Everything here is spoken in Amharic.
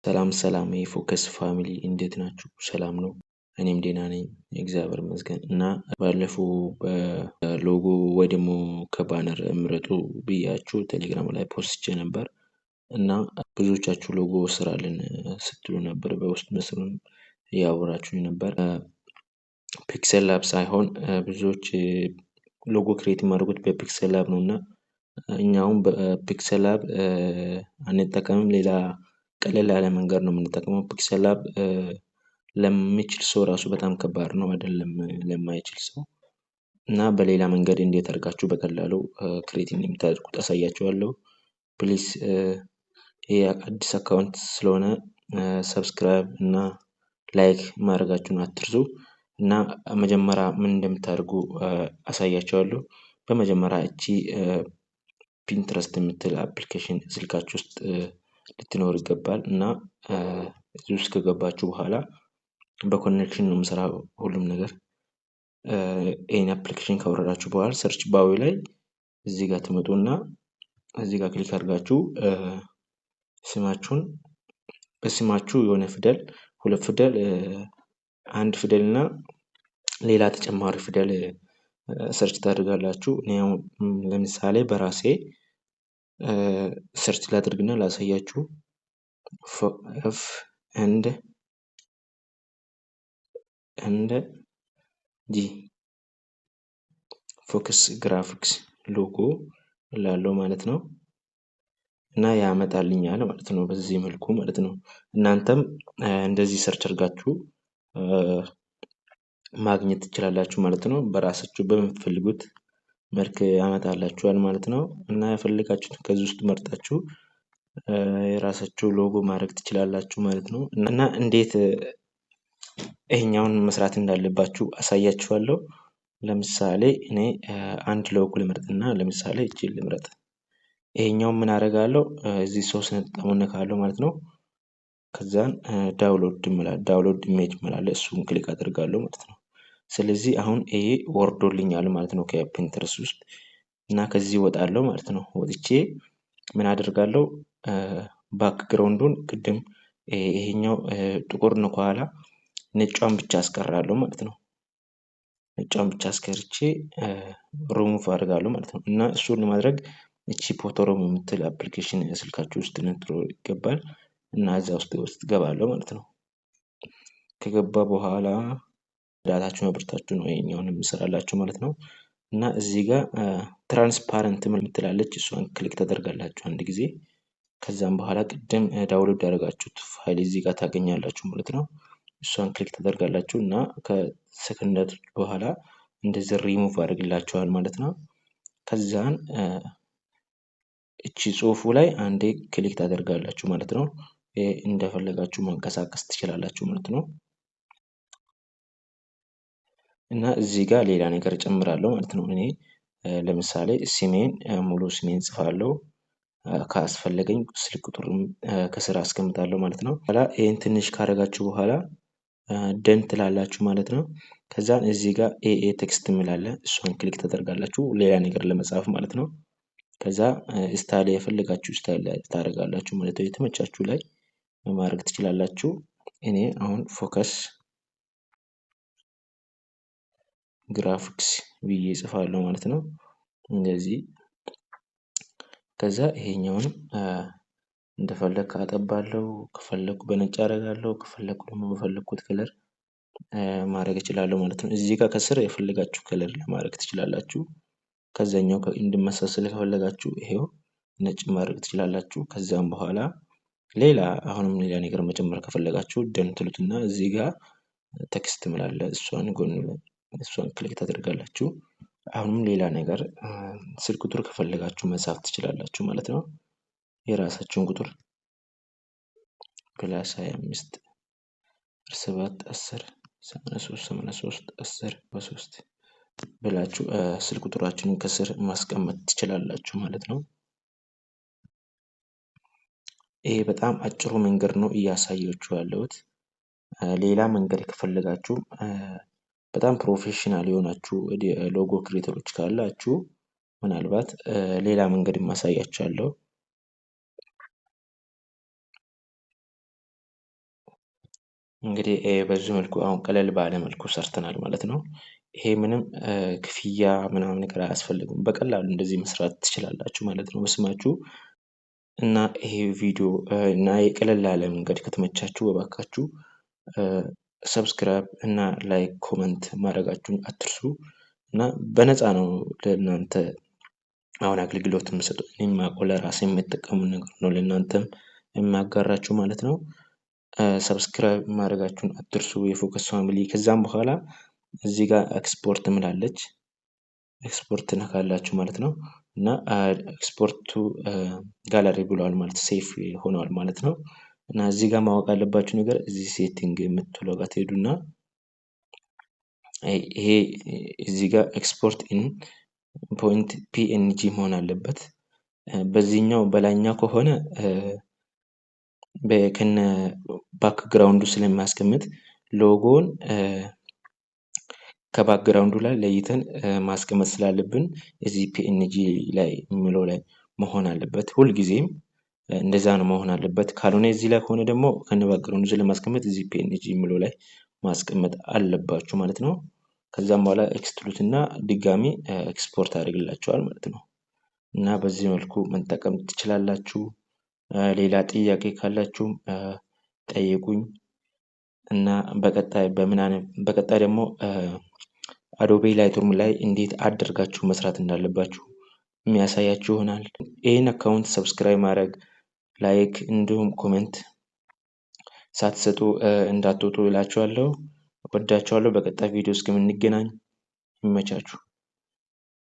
ሰላም የፎከስ ፋሚሊ እንዴት ናችሁ? ሰላም ነው። እኔም ደህና ነኝ እግዚአብሔር ይመስገን። እና ባለፈው በሎጎ ወይ ደግሞ ከባነር ምረጡ ብያችሁ ቴሌግራም ላይ ፖስቼ ነበር እና ብዙዎቻችሁ ሎጎ ስራልን ስትሉ ነበር። በውስጥ መስመርም እያወራችሁኝ ነበር። ፒክሰል ላብ ሳይሆን ብዙዎች ሎጎ ክሬት የሚያደርጉት በፒክሰል ላብ ነው እና እኛውም በፒክሰል ላብ አንጠቀምም። ሌላ ቀለል ያለ መንገድ ነው የምንጠቀመው። ፒክሰል ላብ ለሚችል ሰው ራሱ በጣም ከባድ ነው አይደለም ለማይችል ሰው። እና በሌላ መንገድ እንዴት አድርጋችሁ በቀላሉ ክሬት እንደምታደርጉት አሳያችኋለሁ። ፕሊዝ ይሄ አዲስ አካውንት ስለሆነ ሰብስክራይብ እና ላይክ ማድረጋችሁን አትርሱ። እና መጀመሪያ ምን እንደምታደርጉ አሳያችኋለሁ። በመጀመሪያ እቺ ፒንትረስት የምትል አፕሊኬሽን ስልካችሁ ውስጥ ልትኖር ይገባል። እና እዚህ ውስጥ ከገባችሁ በኋላ በኮኔክሽን ነው የምሰራው ሁሉም ነገር። ይሄን አፕሊኬሽን ካወረዳችሁ በኋላ ሰርች ባሩ ላይ እዚህ ጋር ትመጡና እዚህ ጋር ክሊክ አድርጋችሁ ስማችሁን በስማችሁ የሆነ ፊደል፣ ሁለት ፊደል፣ አንድ ፊደል እና ሌላ ተጨማሪ ፊደል ሰርች ታደርጋላችሁ። እኔ አሁን ለምሳሌ በራሴ ሰርች ላድርግና ላሳያችሁ። ኤፍ ኤንድ ጂ ፎከስ ግራፊክስ ሎጎ ላለው ማለት ነው። እና ያመጣልኛል ማለት ነው በዚህ መልኩ ማለት ነው። እናንተም እንደዚህ ሰርች አድርጋችሁ ማግኘት ትችላላችሁ ማለት ነው። በራሳችሁ በምትፈልጉት መልክ ያመጣላችኋል ማለት ነው። እና የፈለጋችሁትን ከዚህ ውስጥ መርጣችሁ የራሳችሁ ሎጎ ማድረግ ትችላላችሁ ማለት ነው። እና እንዴት ይሄኛውን መስራት እንዳለባችሁ አሳያችኋለሁ። ለምሳሌ እኔ አንድ ሎጎ ልምረጥና ለምሳሌ እቺን ልምረጥ። ይሄኛውን ምን አደርጋለሁ እዚህ ሶስት ነጥብ እነካለሁ ማለት ነው። ከዛን ዳውንሎድ ኢሜጅ እምላለ እሱን ክሊክ አደርጋለሁ ማለት ነው። ስለዚህ አሁን ይሄ ወርዶልኛል ማለት ነው ከፒንተረስት ውስጥ። እና ከዚህ እወጣለሁ ማለት ነው። ወጥቼ ምን አደርጋለሁ ባክግራውንዱን ቅድም ይሄኛው ጥቁር ነው ከኋላ ነጯን ብቻ አስቀራለሁ ማለት ነው። ነጯን ብቻ አስቀርቼ ሪሙቭ አደርጋለሁ ማለት ነው። እና እሱን ለማድረግ እቺ ፎቶሮም የምትል አፕሊኬሽን ስልካችሁ ውስጥ ልትኖር ይገባል። እና እዛ ውስጥ እገባለሁ ማለት ነው። ከገባ በኋላ ዳታችሁን አብርታችሁ ነው ይሄኛውን የምሰራላችሁ ማለት ነው። እና እዚህ ጋር ትራንስፓረንት የምትላለች እሷን ክሊክ ታደርጋላችሁ አንድ ጊዜ። ከዛም በኋላ ቅድም ዳውንሎድ ያደረጋችሁት ፋይል እዚህ ጋር ታገኛላችሁ ማለት ነው። እሷን ክሊክ ታደርጋላችሁ እና ከሰከንዳት በኋላ እንደዚህ ሪሙቭ አድርግላችኋል ማለት ነው። ከዛን እቺ ጽሁፉ ላይ አንዴ ክሊክ ታደርጋላችሁ ማለት ነው። እንደፈለጋችሁ ማንቀሳቀስ ትችላላችሁ ማለት ነው። እና እዚህ ጋር ሌላ ነገር እጨምራለሁ ማለት ነው። እኔ ለምሳሌ ስሜን ሙሉ ስሜን ጽፋለሁ። ካስፈለገኝ ስልክ ቁጥርም ከስር አስቀምጣለሁ ማለት ነው። በኋላ ይሄን ትንሽ ካደረጋችሁ በኋላ ደን ትላላችሁ ማለት ነው። ከዛን እዚህ ጋር ኤኤ ቴክስት የሚላለ እሷን ክሊክ ታደርጋላችሁ ሌላ ነገር ለመጻፍ ማለት ነው። ከዛ ስታይል የፈለጋችሁ ስታይል ታደርጋላችሁ ማለት ነው። የተመቻችሁ ላይ ማድረግ ትችላላችሁ። እኔ አሁን ፎከስ ግራፊክስ ብዬ እጽፋለሁ ማለት ነው። እንደዚህ ከዛ ይሄኛውንም እንደፈለኩ አጠባለሁ፣ ከፈለኩ በነጭ አደርጋለሁ፣ ከፈለኩ ደግሞ በፈለኩት ከለር ማድረግ እችላለሁ ማለት ነው። እዚህ ጋር ከስር የፈለጋችሁ ከለር ለማድረግ ትችላላችሁ። ከዛኛው እንዲመሳሰል ከፈለጋችሁ ይሄው ነጭ ማድረግ ትችላላችሁ። ከዛም በኋላ አሁንም ሌላ ነገር መጨመር ከፈለጋችሁ ደን ትሉትና እዚህ ጋር ቴክስት ምላለ እሷን ጎን እሷን ክሊክ ታደርጋላችሁ። አሁንም ሌላ ነገር ስልክ ቁጥር ከፈለጋችሁ መጻፍ ትችላላችሁ ማለት ነው። የራሳችሁን ቁጥር +25 7 10 83 10 በ3 ብላችሁ ስልክ ቁጥራችሁን ከስር ማስቀመጥ ትችላላችሁ ማለት ነው። ይሄ በጣም አጭሩ መንገድ ነው እያሳያችሁ ያለሁት። ሌላ መንገድ ከፈለጋችሁ በጣም ፕሮፌሽናል የሆናችሁ ሎጎ ክሬተሮች ካላችሁ ምናልባት ሌላ መንገድ ማሳያችኋለሁ። እንግዲህ በዚህ መልኩ አሁን ቀለል ባለ መልኩ ሰርተናል ማለት ነው። ይሄ ምንም ክፍያ ምናምን ነገር አያስፈልግም። በቀላሉ እንደዚህ መስራት ትችላላችሁ ማለት ነው በስማችሁ። እና ይሄ ቪዲዮ እና የቀለል ያለ መንገድ ከተመቻችሁ እባካችሁ ሰብስክራይብ እና ላይክ ኮመንት ማድረጋችሁን አትርሱ። እና በነፃ ነው ለእናንተ አሁን አገልግሎት የምሰጠው። እኔም የማውቀው ለራሴ የምጠቀመው ነገር ነው ለእናንተም የማጋራችሁ ማለት ነው። ሰብስክራይብ ማድረጋችሁን አትርሱ የፎከስ ፋሚሊ። ከዛም በኋላ እዚህ ጋር ኤክስፖርት ምላለች ኤክስፖርት ነካላችሁ ማለት ነው። እና ኤክስፖርቱ ጋለሪ ብሏል ማለት ሴፍ ሆኗል ማለት ነው። እና እዚህ ጋር ማወቅ ያለባችሁ ነገር እዚህ ሴቲንግ የምትለው ጋር ትሄዱና ይሄ እዚህ ጋር ኤክስፖርት ኢን ፖይንት ፒኤንጂ መሆን አለበት። በዚህኛው በላይኛው ከሆነ ከነ ባክግራውንዱ ስለሚያስቀምጥ ሎጎን ከባክግራውንዱ ላይ ለይተን ማስቀመጥ ስላለብን እዚህ ፒኤንጂ ላይ የሚለው ላይ መሆን አለበት። ሁልጊዜም እንደዛ ነው መሆን አለበት። ካልሆነ እዚህ ላይ ከሆነ ደግሞ ከነ ባክግራውንዱ ስለማስቀመጥ እዚህ ፒኤንጂ የሚለው ላይ ማስቀመጥ አለባችሁ ማለት ነው። ከዛም በኋላ ኤክስትሩት እና ድጋሚ ኤክስፖርት ያደርግላችኋል ማለት ነው። እና በዚህ መልኩ መጠቀም ትችላላችሁ። ሌላ ጥያቄ ካላችሁም ጠይቁኝ። እና በቀጣይ ደግሞ አዶቤ ላይትሩም ላይ እንዴት አድርጋችሁ መስራት እንዳለባችሁ የሚያሳያችሁ ይሆናል። ይህን አካውንት ሰብስክራይብ ማድረግ፣ ላይክ እንዲሁም ኮሜንት ሳትሰጡ እንዳትወጡ እላችኋለሁ። ወዳችኋለሁ። በቀጣይ ቪዲዮ እስከምንገናኝ ይመቻችሁ።